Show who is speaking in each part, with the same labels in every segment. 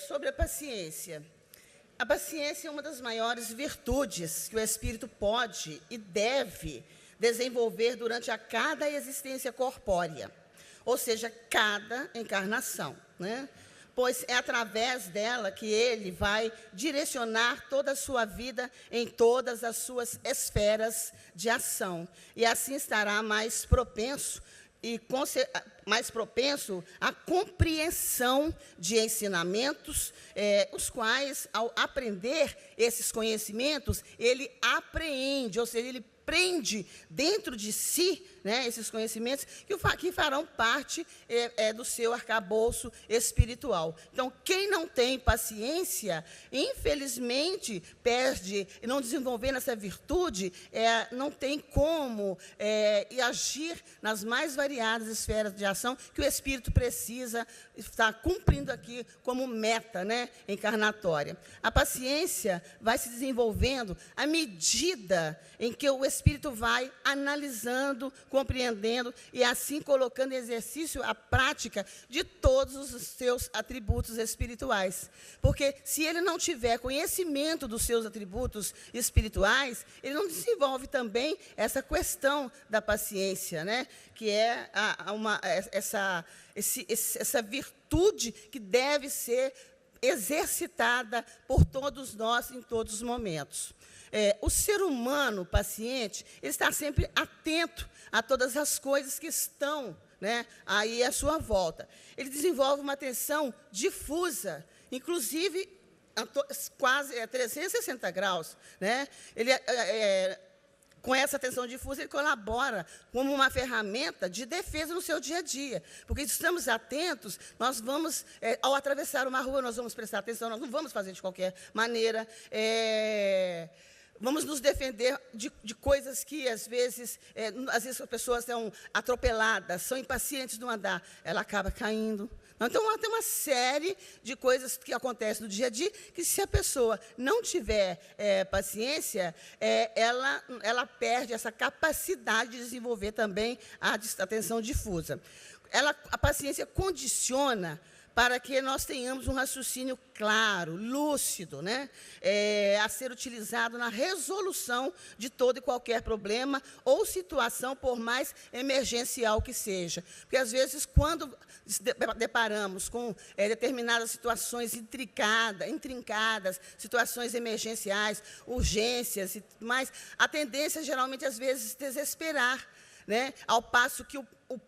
Speaker 1: Sobre a paciência. A paciência é uma das maiores virtudes que o espírito pode e deve desenvolver durante a cada existência corpórea, ou seja, cada encarnação, né? Pois é através dela que ele vai direcionar toda a sua vida em todas as suas esferas de ação, e assim estará mais propenso à compreensão de ensinamentos, os quais, ao aprender esses conhecimentos, ele apreende, ou seja, ele prende dentro de si, né, esses conhecimentos que farão parte do seu arcabouço espiritual. Então, quem não tem paciência, infelizmente, perde, não desenvolvendo essa virtude, não tem como agir nas mais variadas esferas de ação que o espírito precisa estar cumprindo aqui como meta, né, encarnatória. A paciência vai se desenvolvendo à medida em que o espírito vai analisando, compreendendo e assim colocando em exercício a prática de todos os seus atributos espirituais. Porque se ele não tiver conhecimento dos seus atributos espirituais, ele não desenvolve também essa questão da paciência, né? Que é essa virtude que deve ser exercitada por todos nós em todos os momentos. O ser humano paciente, ele está sempre atento a todas as coisas que estão, né, aí à sua volta. Ele desenvolve uma atenção difusa, inclusive quase 360 graus. Né? Com essa atenção difusa, ele colabora como uma ferramenta de defesa no seu dia a dia. Porque se estamos atentos, nós vamos, ao atravessar uma rua, nós vamos prestar atenção, nós não vamos fazer de qualquer maneira. Vamos nos defender de coisas que, às vezes as pessoas são atropeladas, são impacientes no andar, ela acaba caindo. Então, tem uma série de coisas que acontecem no dia a dia, que, se a pessoa não tiver paciência, ela perde essa capacidade de desenvolver também a atenção difusa. A paciência condiciona para que nós tenhamos um raciocínio claro, lúcido, né? A ser utilizado na resolução de todo e qualquer problema ou situação, por mais emergencial que seja. Porque, às vezes, quando deparamos com determinadas situações intrincadas, situações emergenciais, urgências e tudo mais, a tendência, geralmente, às vezes, é desesperar, né? Ao passo que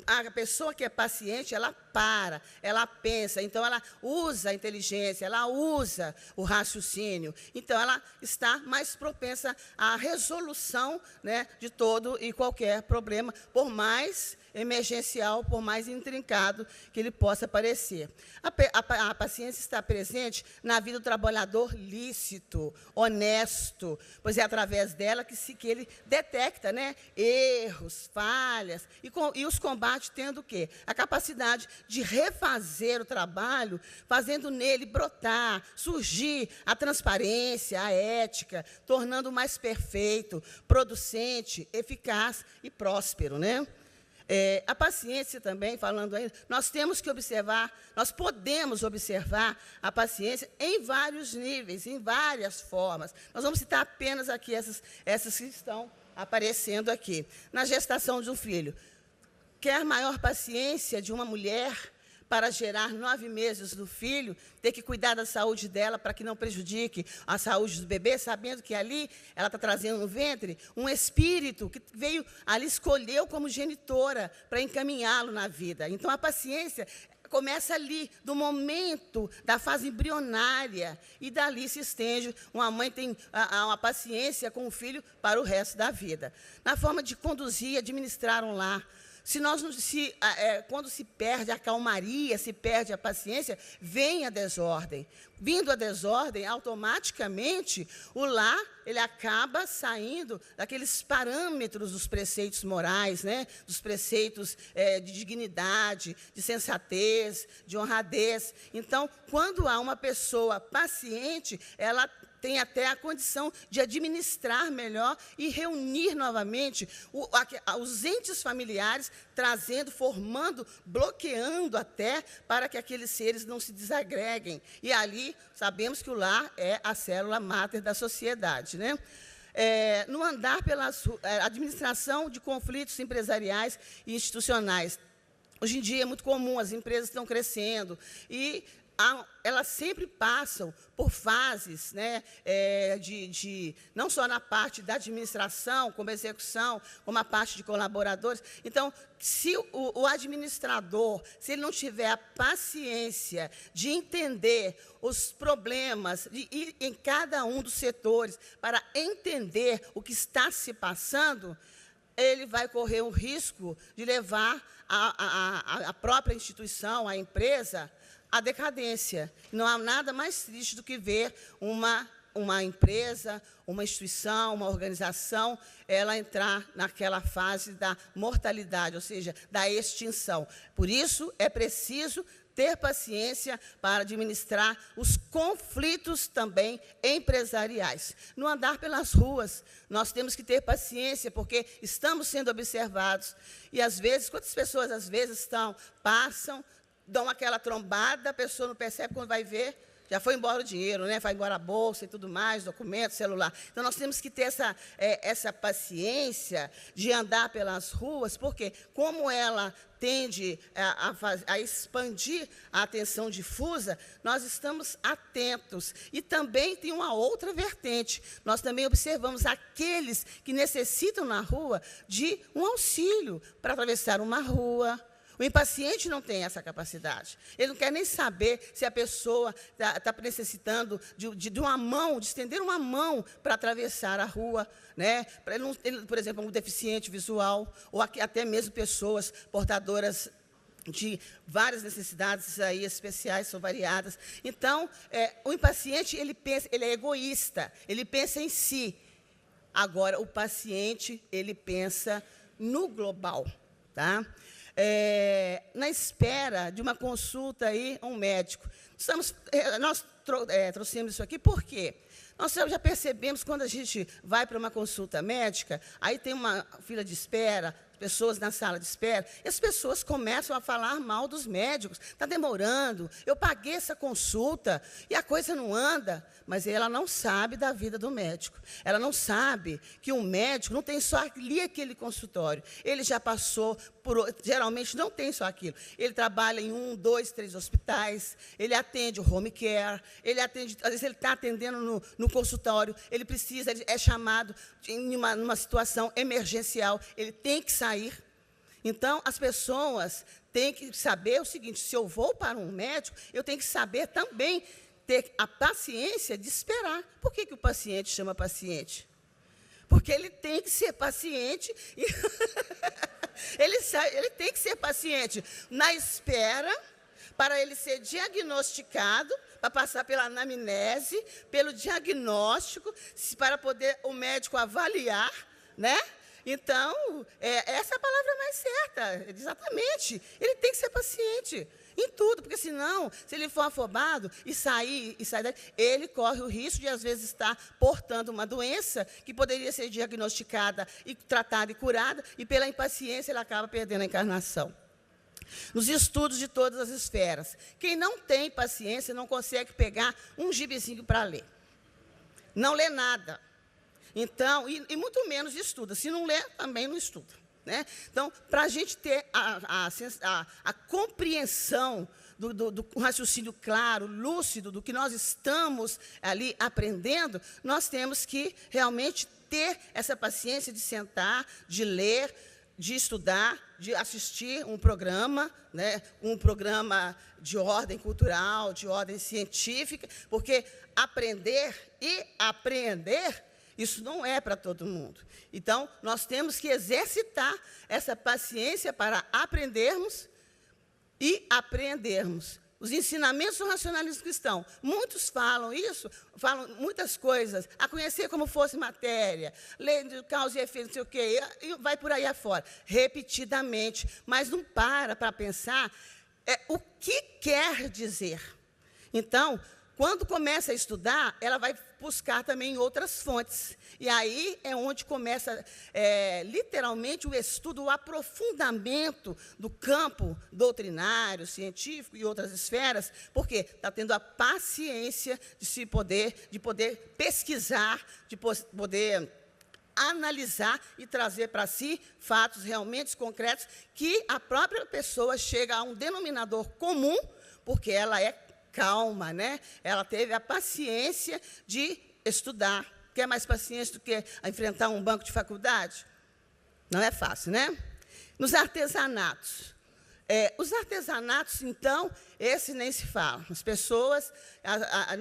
Speaker 1: a pessoa que é paciente, ela para, ela pensa, então ela usa a inteligência, ela usa o raciocínio, então ela está mais propensa à resolução, né, de todo e qualquer problema, por mais emergencial, por mais intrincado que ele possa parecer. A paciência está presente na vida do trabalhador lícito, honesto, pois é através dela que ele detecta, né, erros, falhas, e os combate tendo o quê? A capacidade de refazer o trabalho, fazendo nele brotar, surgir a transparência, a ética, tornando-o mais perfeito, producente, eficaz e próspero, né? A paciência também, falando ainda, nós podemos observar a paciência em vários níveis, em várias formas. Nós vamos citar apenas aqui essas que estão aparecendo aqui. Na gestação de um filho. Quer maior paciência de uma mulher para gerar 9 meses do filho, ter que cuidar da saúde dela para que não prejudique a saúde do bebê, sabendo que ali ela está trazendo no ventre um espírito que veio ali, escolheu como genitora para encaminhá-lo na vida. Então, a paciência começa ali, do momento da fase embrionária, e dali se estende. Uma mãe tem uma paciência com o filho para o resto da vida. Na forma de conduzir e administrar um lar. Quando se perde a calmaria, se perde a paciência, vem a desordem. Vindo a desordem, automaticamente, o lar ele acaba saindo daqueles parâmetros dos preceitos morais, né? Dos preceitos de dignidade, de sensatez, de honradez. Então, quando há uma pessoa paciente, ela tem até a condição de administrar melhor e reunir novamente os entes familiares, trazendo, formando, bloqueando até, para que aqueles seres não se desagreguem. E ali, sabemos que o lar é a célula máter da sociedade, né? No andar pela administração de conflitos empresariais e institucionais. Hoje em dia é muito comum, as empresas estão crescendo e elas sempre passam por fases, né, não só na parte da administração, como execução, como a parte de colaboradores. Então, se o administrador, se ele não tiver a paciência de entender os problemas, de ir em cada um dos setores para entender o que está se passando, ele vai correr o risco de levar a própria instituição, a empresa, à decadência. Não há nada mais triste do que ver uma empresa, uma instituição, uma organização, ela entrar naquela fase da mortalidade, ou seja, da extinção. Por isso, é preciso ter paciência para administrar os conflitos também empresariais. No andar pelas ruas, nós temos que ter paciência, porque estamos sendo observados. E, às vezes, quantas pessoas, às vezes, passam, dão aquela trombada, a pessoa não percebe, quando vai ver, já foi embora o dinheiro, né? Vai embora a bolsa e tudo mais, documento, celular. Então, nós temos que ter essa paciência de andar pelas ruas, porque, como ela tende a expandir a atenção difusa, nós estamos atentos. E também tem uma outra vertente. Nós também observamos aqueles que necessitam na rua de um auxílio para atravessar uma rua. O impaciente não tem essa capacidade. Ele não quer nem saber se a pessoa está necessitando de uma mão, de estender uma mão para atravessar a rua, né? Por exemplo, um deficiente visual, ou até mesmo pessoas portadoras de várias necessidades aí especiais, são variadas. Então, o impaciente, ele é egoísta, ele pensa em si. Agora, o paciente, ele pensa no global, tá? Na espera de uma consulta aí a um médico. Nós trouxemos isso aqui por quê? Nós já percebemos, quando a gente vai para uma consulta médica, aí tem uma fila de espera, pessoas na sala de espera, e as pessoas começam a falar mal dos médicos. Está demorando, eu paguei essa consulta e a coisa não anda. Mas ela não sabe da vida do médico. Ela não sabe que um médico não tem só ali aquele consultório. Ele já passou por... Geralmente não tem só aquilo. Ele trabalha em 1, 2, 3 hospitais, ele atende o home care, ele atende... Às vezes ele está atendendo no consultório, ele é chamado numa situação emergencial, ele tem que sair. Então, as pessoas têm que saber o seguinte: se eu vou para um médico, eu tenho que saber também ter a paciência de esperar. Por que o paciente chama paciente? Porque ele tem que ser paciente. E ele tem que ser paciente na espera, para ele ser diagnosticado, para passar pela anamnese, pelo diagnóstico, para poder o médico avaliar, né? Então, essa é a palavra mais certa, exatamente. Ele tem que ser paciente em tudo, porque, senão, se ele for afobado e sair daí, ele corre o risco de, às vezes, estar portando uma doença que poderia ser diagnosticada, e tratada e curada, e, pela impaciência, ele acaba perdendo a encarnação. Nos estudos de todas as esferas, quem não tem paciência não consegue pegar um gibizinho para ler. Não lê nada. Então, e muito menos estuda. Se não lê, também não estuda, né? Então, para a gente ter a compreensão do raciocínio claro, lúcido, do que nós estamos ali aprendendo, nós temos que realmente ter essa paciência de sentar, de ler, de estudar, de assistir um programa, né, um programa de ordem cultural, de ordem científica, porque aprender e apreender, isso não é para todo mundo. Então, nós temos que exercitar essa paciência para aprendermos e apreendermos. Os ensinamentos do racionalismo cristão, muitos falam isso, falam muitas coisas, a conhecer como fosse matéria, lei de causa e efeito, não sei o quê, e vai por aí afora, repetidamente, mas não para pensar o que quer dizer. Então, quando começa a estudar, ela vai buscar também outras fontes. E aí é onde começa, literalmente, o estudo, o aprofundamento do campo doutrinário, científico e outras esferas, porque está tendo a paciência de poder pesquisar, de poder analisar e trazer para si fatos realmente concretos, que a própria pessoa chega a um denominador comum, porque ela é calma, né? Ela teve a paciência de estudar. Quer mais paciência do que enfrentar um banco de faculdade? Não é fácil, né? Nos artesanatos. Os artesanatos, então, esse nem se fala. As pessoas,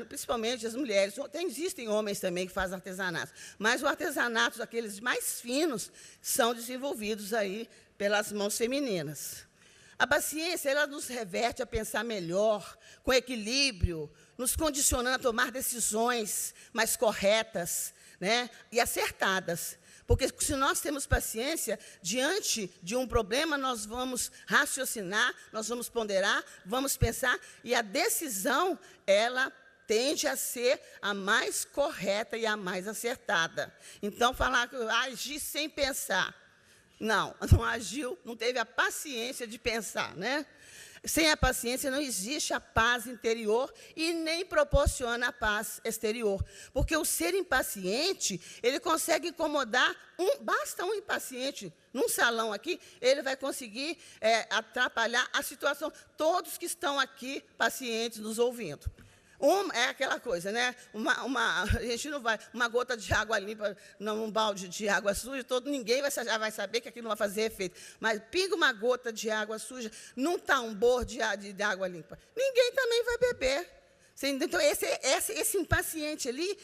Speaker 1: principalmente as mulheres, existem homens também que fazem artesanatos, mas os artesanatos, aqueles mais finos, são desenvolvidos aí pelas mãos femininas. A paciência, ela nos reverte a pensar melhor, com equilíbrio, nos condicionando a tomar decisões mais corretas, né, e acertadas. Porque, se nós temos paciência, diante de um problema, nós vamos raciocinar, nós vamos ponderar, vamos pensar, e a decisão, ela tende a ser a mais correta e a mais acertada. Então, falar que agir sem pensar. Não agiu, não teve a paciência de pensar, né? Sem a paciência não existe a paz interior e nem proporciona a paz exterior. Porque o ser impaciente, ele consegue incomodar, basta um impaciente num salão aqui, ele vai conseguir atrapalhar a situação. Todos que estão aqui pacientes nos ouvindo. É aquela coisa, né? A gente não vai, uma gota de água limpa num balde de água suja, ninguém já vai saber que aquilo não vai fazer efeito. Mas pinga uma gota de água suja num tambor de água limpa. Ninguém também vai beber. Então, esse impaciente ali,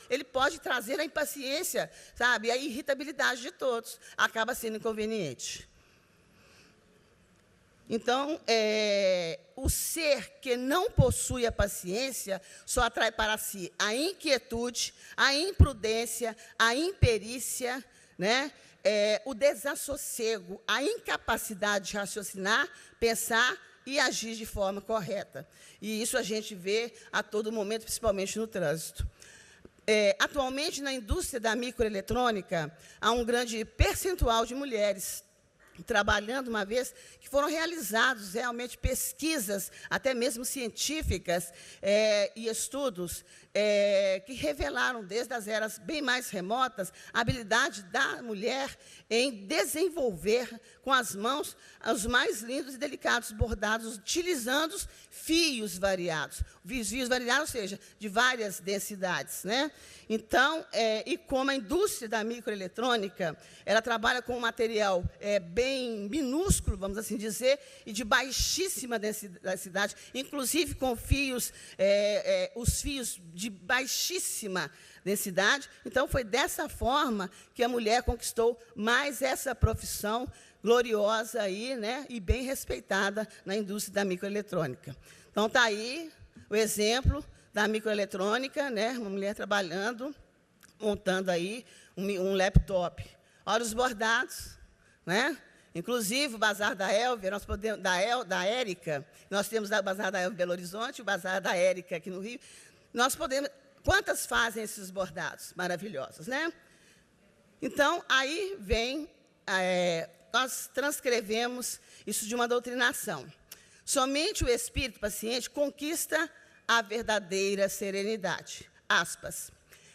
Speaker 1: ele pode trazer a impaciência, sabe? A irritabilidade de todos. Acaba sendo inconveniente. Então, o ser que não possui a paciência só atrai para si a inquietude, a imprudência, a imperícia, né? O desassossego, a incapacidade de raciocinar, pensar e agir de forma correta. E isso a gente vê a todo momento, principalmente no trânsito. Atualmente, na indústria da microeletrônica, há um grande percentual de mulheres trabalhando, uma vez que foram realizados realmente pesquisas, até mesmo científicas, e estudos que revelaram, desde as eras bem mais remotas, a habilidade da mulher em desenvolver com as mãos os mais lindos e delicados bordados, utilizando fios variados. Fios variados, ou seja, de várias densidades, né? Então, e como a indústria da microeletrônica, ela trabalha com um material bem minúsculo, vamos assim dizer, e de baixíssima densidade, inclusive com fios, os fios de baixíssima densidade. Então, foi dessa forma que a mulher conquistou mais essa profissão gloriosa aí, né, e bem respeitada na indústria da microeletrônica. Então, está aí o exemplo da microeletrônica, né, uma mulher trabalhando, montando aí um laptop. Olha os bordados, né? Inclusive, o Bazar da Elvia, nós podemos, da Érica, nós temos o Bazar da Elvia em Belo Horizonte, o Bazar da Érica aqui no Rio. Nós podemos... Quantas fazem esses bordados maravilhosos, né? Então, aí vem... nós transcrevemos isso de uma doutrinação. Somente o espírito paciente conquista a verdadeira serenidade. Aspas.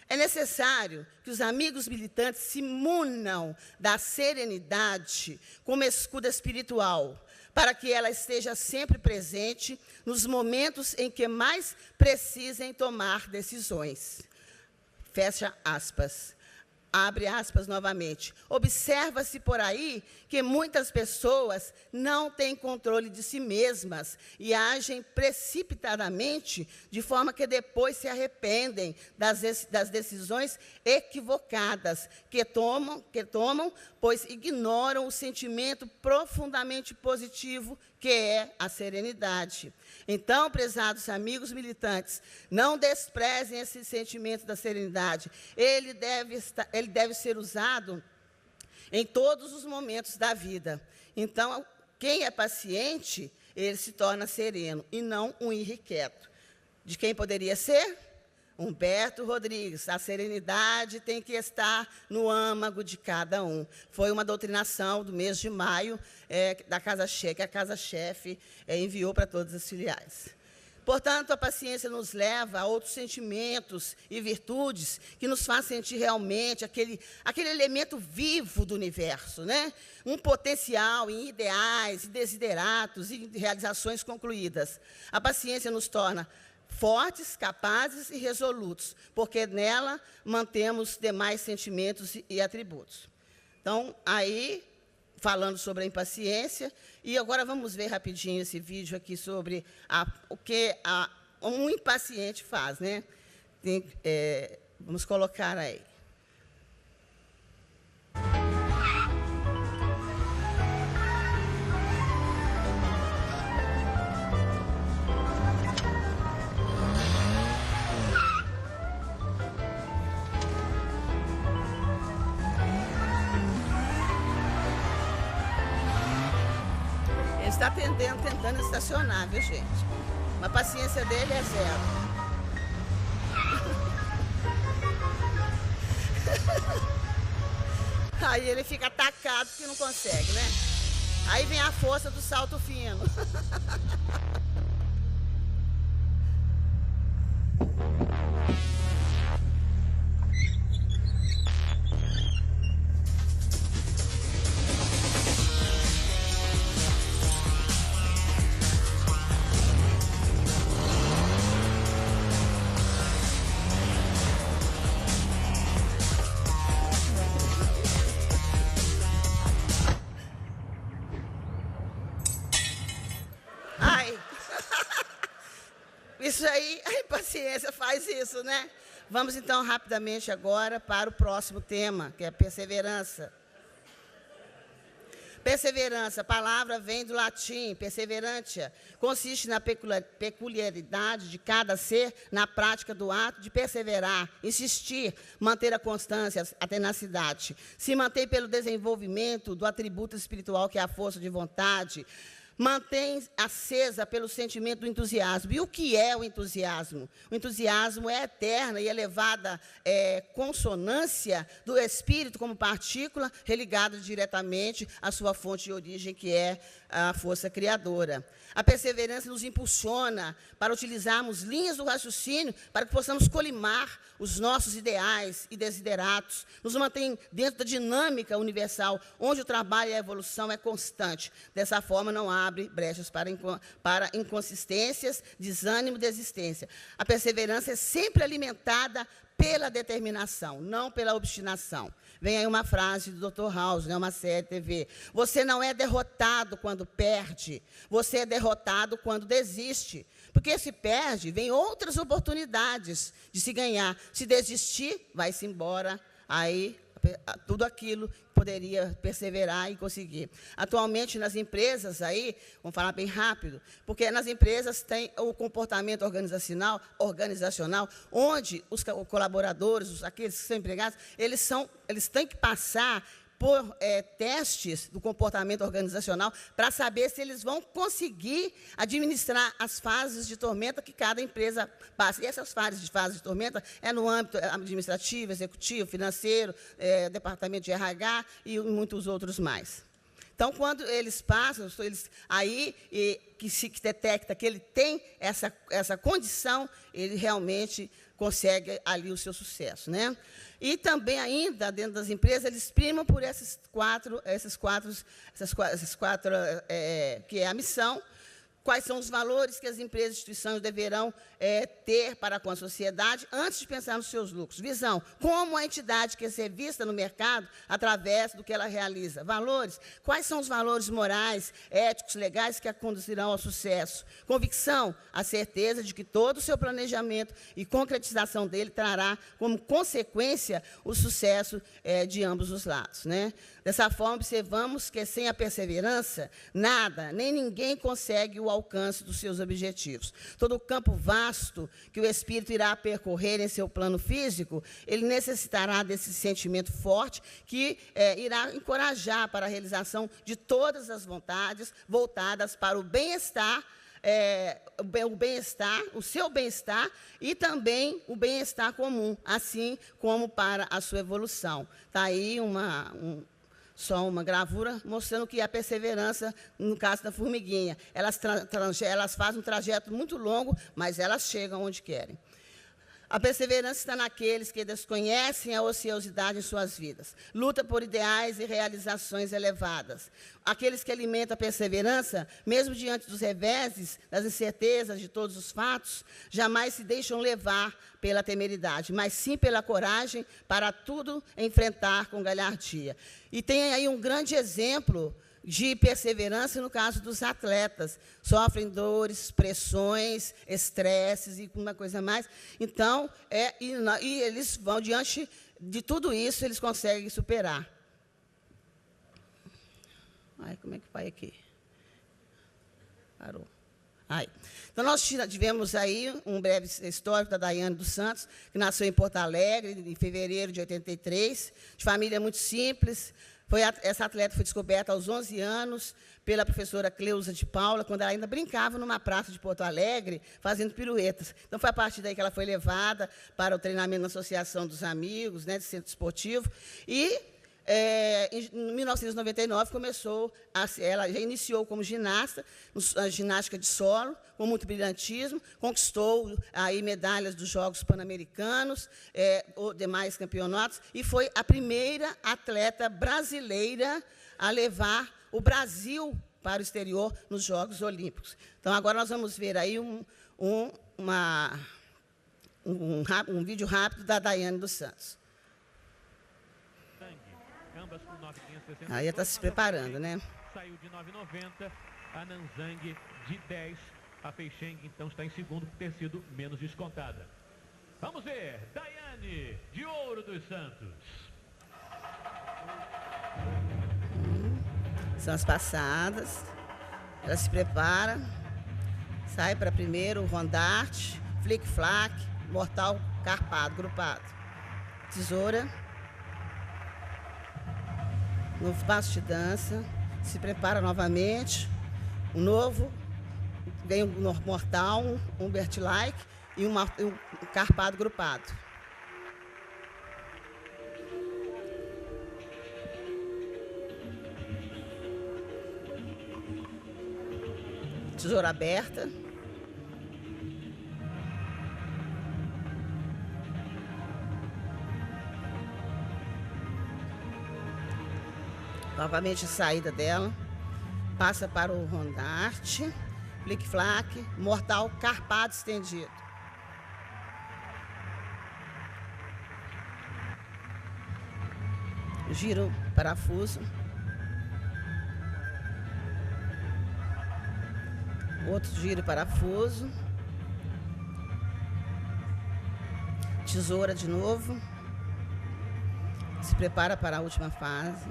Speaker 1: É necessário que os amigos militantes se munam da serenidade como escudo espiritual, para que ela esteja sempre presente nos momentos em que mais precisem tomar decisões. Fecha aspas. Abre aspas novamente. Observa-se por aí que muitas pessoas não têm controle de si mesmas e agem precipitadamente, de forma que depois se arrependem das decisões equivocadas que tomam, pois ignoram o sentimento profundamente positivo que é a serenidade. Então, prezados amigos militantes, não desprezem esse sentimento da serenidade. Ele deve ser usado em todos os momentos da vida. Então, quem é paciente, ele se torna sereno, e não um irrequieto. De quem poderia ser? Humberto Rodrigues. A serenidade tem que estar no âmago de cada um. Foi uma doutrinação do mês de maio da Casa-Chefe, que a Casa-Chefe enviou para todas as filiais. Portanto, a paciência nos leva a outros sentimentos e virtudes que nos fazem sentir realmente aquele elemento vivo do universo, né? Um potencial em ideais, em desideratos e em realizações concluídas. A paciência nos torna fortes, capazes e resolutos, porque nela mantemos demais sentimentos e atributos. Então, aí, falando sobre a impaciência, e agora vamos ver rapidinho esse vídeo aqui sobre o que um impaciente faz, né? Vamos colocar aí. Está tentando estacionar, viu, gente? Mas a paciência dele é zero. Aí ele fica atacado porque não consegue, né? Aí vem a força do salto fino. Isso aí, a impaciência faz isso, né? Vamos, então, rapidamente agora para o próximo tema, que é perseverança. Perseverança, a palavra vem do latim, perseverantia, consiste na peculiaridade de cada ser na prática do ato de perseverar, insistir, manter a constância, a tenacidade, se manter pelo desenvolvimento do atributo espiritual que é a força de vontade, mantém acesa pelo sentimento do entusiasmo. E o que é o entusiasmo? O entusiasmo é a eterna e elevada consonância do espírito como partícula religada diretamente à sua fonte de origem, que é a força criadora. A perseverança nos impulsiona para utilizarmos linhas do raciocínio para que possamos colimar os nossos ideais e desideratos, nos mantém dentro da dinâmica universal, onde o trabalho e a evolução é constante. Dessa forma, não abre brechas para inconsistências, desânimo e desistência. A perseverança é sempre alimentada pela determinação, não pela obstinação. Vem aí uma frase do Dr. House, né, uma série de TV. Você não é derrotado quando perde, você é derrotado quando desiste. Porque se perde, vem outras oportunidades de se ganhar. Se desistir, vai-se embora, aí tudo aquilo que poderia perseverar e conseguir. Atualmente, nas empresas, aí, vamos falar bem rápido, porque nas empresas tem o comportamento organizacional, onde os colaboradores, aqueles que são empregados, eles têm que passar por testes do comportamento organizacional para saber se eles vão conseguir administrar as fases de tormenta que cada empresa passa. E essas fases de tormenta é no âmbito administrativo, executivo, financeiro, departamento de RH e muitos outros mais. Então, quando eles passam, que se detecta que ele tem essa condição, ele realmente consegue ali o seu sucesso, né? E também ainda dentro das empresas eles primam por essas quatro que é a missão. Quais são os valores que as empresas e instituições deverão ter para com a sociedade antes de pensar nos seus lucros? Visão, como a entidade quer ser vista no mercado através do que ela realiza? Valores, quais são os valores morais, éticos, legais que a conduzirão ao sucesso? Convicção, a certeza de que todo o seu planejamento e concretização dele trará como consequência o sucesso de ambos os lados, né? Dessa forma, observamos que sem a perseverança, nada, nem ninguém consegue o alcance dos seus objetivos. Todo o campo vasto que o espírito irá percorrer em seu plano físico, ele necessitará desse sentimento forte que irá encorajar para a realização de todas as vontades voltadas para o bem-estar o bem-estar, o seu bem-estar e também o bem-estar comum, assim como para a sua evolução. Está aí só uma gravura mostrando que a perseverança, no caso da formiguinha, elas fazem um trajeto muito longo, mas elas chegam onde querem. A perseverança está naqueles que desconhecem a ociosidade em suas vidas. Luta por ideais e realizações elevadas. Aqueles que alimentam a perseverança, mesmo diante dos reveses, das incertezas de todos os fatos, jamais se deixam levar pela temeridade, mas sim pela coragem para tudo enfrentar com galhardia. E tem aí um grande exemplo de perseverança no caso dos atletas. Sofrem dores, pressões, estresses e uma coisa mais. Então, e eles vão, diante de tudo isso, eles conseguem superar. Ai, como é que vai aqui? Parou. Ai. Então, nós tivemos aí um breve histórico da Daiane dos Santos, que nasceu em Porto Alegre, em fevereiro de 83, de família muito simples. Essa atleta foi descoberta aos 11 anos pela professora Cleusa de Paula, quando ela ainda brincava numa praça de Porto Alegre, fazendo piruetas. Então, foi a partir daí que ela foi levada para o treinamento na Associação dos Amigos, né, de Centro Esportivo. E, em 1999, ela já iniciou como ginasta, a ginástica de solo, com muito brilhantismo, conquistou aí medalhas dos Jogos Pan-Americanos, demais campeonatos, e foi a primeira atleta brasileira a levar o Brasil para o exterior nos Jogos Olímpicos. Então, agora nós vamos ver aí um vídeo rápido da Daiane dos Santos. Aí está se preparando, né?
Speaker 2: Saiu de 9,90, a Nanzang de 10. A Feixeng, então, está em segundo por ter sido menos descontada. Vamos ver, Daiane, de Ouro dos Santos.
Speaker 1: São as passadas. Ela se prepara, sai para primeiro o rondarte, flic-flac, mortal, carpado, grupado. Tesoura. Novo passo de dança, se prepara novamente, um novo, vem um mortal, um Bert-like e um carpado grupado. Tesoura aberta. Novamente a saída dela, passa para o rondarte, flic-flac, mortal, carpado estendido. Giro, parafuso. Outro giro, parafuso. Tesoura de novo. Se prepara para a última fase.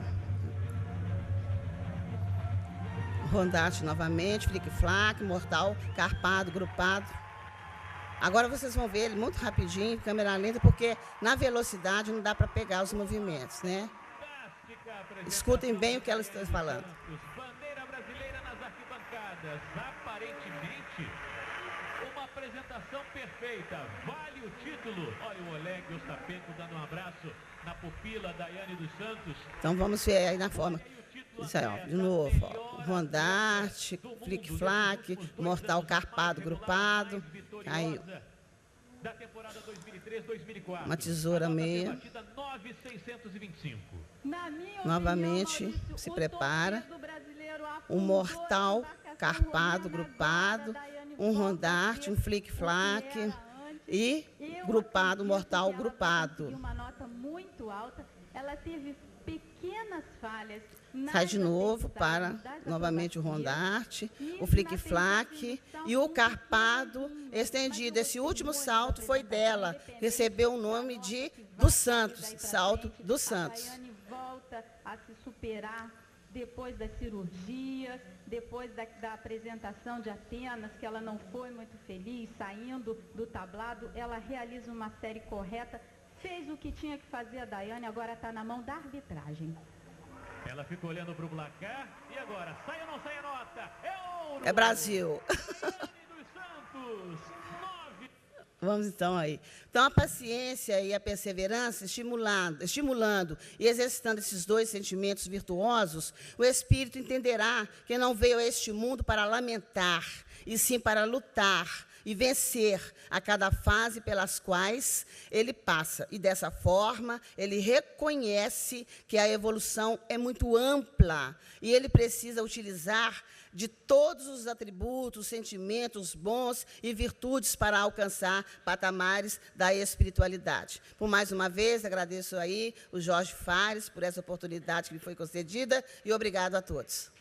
Speaker 1: Rondarte novamente, flic-flac, mortal, carpado, grupado. Agora vocês vão ver ele muito rapidinho, câmera lenta, porque na velocidade não dá para pegar os movimentos, né? Escutem bem o que ela está falando.
Speaker 2: Bandeira brasileira nas arquibancadas. Aparentemente, uma apresentação perfeita. Vale o título. Olha o Oleg Ostapenko dando um abraço na pupila da Daiane dos Santos.
Speaker 1: Então vamos ver aí na forma. Isso aí, ó, de novo, ó. Rondarte, flic-flac, mortal, carpado, grupado. Caiu. Uma tesoura meia. Novamente, se prepara. Um mortal, carpado, grupado. Um rondarte, um flic-flac e grupado, mortal, grupado.
Speaker 3: Uma nota muito alta, ela teve pequenas falhas.
Speaker 1: Sai de novo para novamente o rondarte, o flic-flac e o carpado estendido. Esse último salto foi dela, recebeu o nome de dos Santos, salto dos Santos.
Speaker 3: A Daiane volta a se superar depois das cirurgias, depois da apresentação de Atenas, que ela não foi muito feliz, saindo do tablado, ela realiza uma série correta, fez o que tinha que fazer a Daiane, agora está na mão da arbitragem.
Speaker 2: Ela ficou olhando para o placar e agora, sai ou não sai a nota? É ouro!
Speaker 1: É Brasil! Vamos então aí. Então, a paciência e a perseverança, estimulando e exercitando esses dois sentimentos virtuosos, o espírito entenderá que não veio a este mundo para lamentar, e sim para lutar e vencer a cada fase pelas quais ele passa. E, dessa forma, ele reconhece que a evolução é muito ampla e ele precisa utilizar de todos os atributos, sentimentos bons e virtudes para alcançar patamares da espiritualidade. Por mais uma vez, agradeço aí o Jorge Fares por essa oportunidade que lhe foi concedida e obrigado a todos.